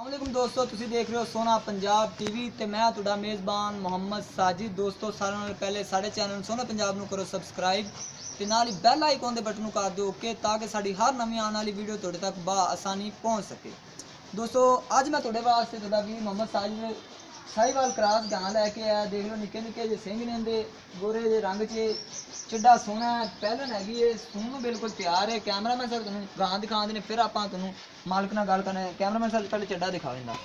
अस्सलामुअलैकुम दोस्तों, तुसी देख रहे हो सोना पंजाब टीवी ते मैं तुहाडा मेज़बान मोहम्मद साजिद। दोस्तों सारे नाल पहले साडे चैनल सोना पंजाब नूं करो सबसक्राइब ते नाल ही बैल आइकन दे बटन नूं कर दिओ ओके, ताकि साडी हर नवीं आने वाली वीडियो तुहाडे तक आसानी पहुंच सके। दोस्तों अज मैं तुहाडे वास्ते तुहाडा वीर मोहम्मद साजिद साहिवाल क्रॉस गां लैके आया। देख लो निक्के निक्के जे सिंह ने इंदे गोरे जे रंग च चिड्डा सोहना है, पहलन हैगी है, सून बिल्कुल तैयार है। कैमरामैन सर तुहानूं गां दिखांदे ने, फिर आपां तुहानूं मालक नाल गल करने। कैमरामैन सर पहले चिड्डा दिखा दिंदा।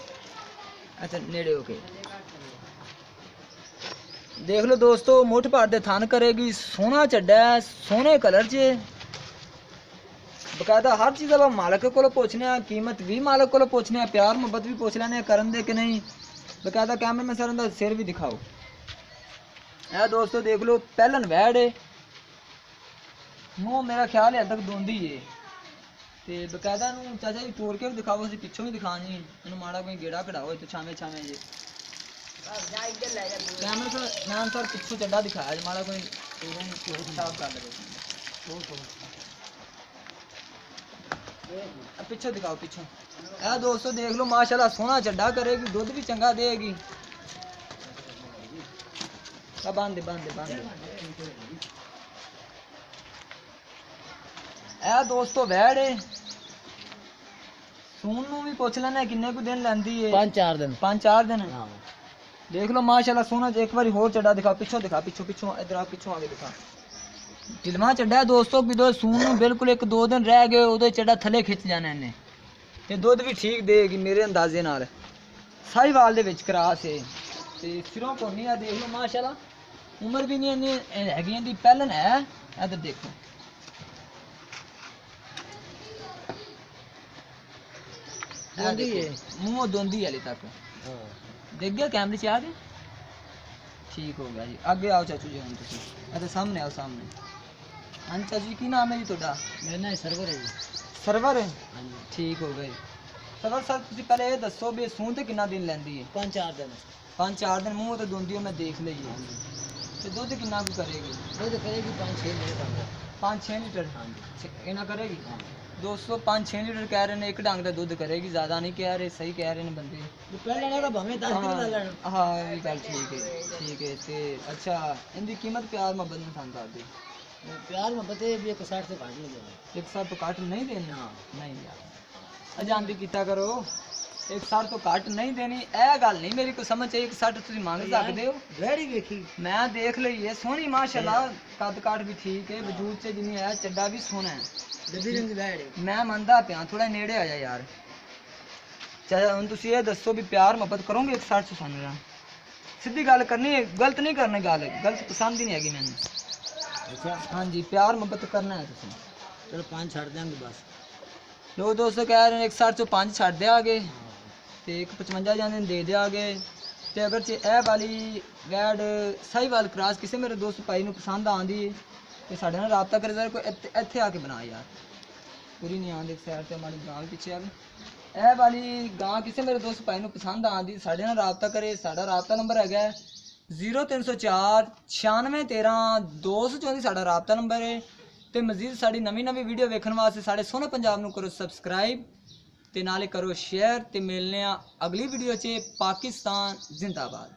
अच्छा नेड़े होके देख लो दोस्तों, मुठ भर दे थन करेगी, सोहना चड्डा है, सोहने कलर च बकायदा हर चीज़ आप मालक को पुछने, कीमत भी मालक को पुछने, प्यार मुहब्बत भी पुछ लैने करन दे कि नहीं। बकायदा कैमरामैन सर उनका सिर भी दिखाओ। ऐ दोस्तों देख लो, पहलन वैड है, मुँह मेरा ख्याल है तक दोंदी है। ते बकायदा नूं चाचा जी तोड़ के भी दिखाओ, असीं पिछों भी दिखानी। इन्हूं माड़ा कोई गेड़ा कढ़ाओ तो छावे छावे जे कैमरा सर मैं सर पिछों चड्डा दिखाया जी, माड़ा कोई साफ कर लगे। पिछों दिखाओ पिछों। ऐ दोस्तों देख लो, माशाल्लाह सोहना चड्डा करेगी, दुध भी चंगा देगी। बांध दे ऐ दोस्तों वैड़ है, सून नूं भी पुछ लैने किन्ने कु दिन लैंदी है। 5-4 दिन देख लो माशाल्लाह सोहना। एक बार होर चड्डा दिखा, पिछों दिखा, पिछों इधर आ, पिछों आगे दिखा। ढिलवा चड्डा दोस्तों भी दो सून नूं बिल्कुल 1-2 दिन रह गए, उहदे चड्डा थले खिंच जाना इन्हें। ते दुध भी ठीक देगी मेरे अंदाजे नाल। साहिवाल दे विच क्रॉस है ते सिरों कोनी आ। देख लो माशाल्लाह, उम्र भी नहीं इन्नी हैगी इंदी, पहलन है। इधर देखो मुँह दोंदी हाली तक देख गया, कैमरे च आ गए, ठीक हो गया जी। आगे आओ चाचू जी, हम तुसी इधर सामने आओ, सामने। हाँ चाचू जी की नाम है जी तुहाडा? मेरा नाम सरवर है जी। सरवर है, ठीक हो गए। सरवर सर तुसी पहले ये दसो भी सून ते कितना दिन लैंदी है? 5-4 दिन। 5-4 दिन मुँह तो दोंदी हो, मैं देख ली है। तो दुध कितना कु करेगी? दुध करेगी 5-6 लीटर। 5-6 लीटर हाँ जी। इना करेगी। दोस्तों 5-6 लीटर कह रहे हैं, एक ढंग का दुध करेगी, ज़्यादा नहीं कह रहे, सही कह रहे हैं बंदे। हाँ ये गल ठीक है। ते अच्छा इनकी कीमत प्यार मोहब्बत में सन कर दी। प्यार मोहब्बत भी 160 से घट नहीं देना। 160 तो घट नहीं देनी। हाँ नहीं यार अजान भी किया करो, 160 तो घट नहीं देनी। यह गल नहीं मेरी को समझ आई, 160 तुम मंग सकते हो। रेडी देखी मैं देख ली है, सोहनी माशाल्लाह, कद काट भी ठीक है, वजूद से जिन्नी है, चड्डा भी सोहना है। मैं मनता पिया, थोड़ा नेड़े आ जा यार। चाचा हम तुम ये दसो भी प्यार मुहब्बत करोगे 160 से सानू? सीधी गल करनी है, गलत नहीं करनी, गलत पसंद ही नहीं हैगी मैंने। अच्छा हाँ जी, प्यार मुहब्बत करना है तुम। चलो 5 छड़ देंगे बस। लोग दोस्तों कह रहे हैं 160 चो 5 छड़ देंगे तो 155 जाने दे देंगे। तो अगर चे ए वाली वैड साहिवाल क्रॉस किसी मेरे दोस्त भाई को पसंद आती है तो साढ़े नाल राबता करे, कोई इत्थे आके बना यार, पूरी नहीं आती सैर से हमारी गां पीछे आ गई। ए वाली गां किसी मेरे दोस्त भाई को पसंद आती, साढ़े नाल राबता करे। साढ़ा राबता नंबर है 0304 96 13 234 साढ़ा राबता नंबर है। तो मजीद साड़ी नवी वीडियो वेखण वास्ते साढ़े सोना पंजाब नूं करो सबसक्राइब ते नाले करो शेयर। ते मिलने अगली वीडियो च। पाकिस्तान जिंदाबाद।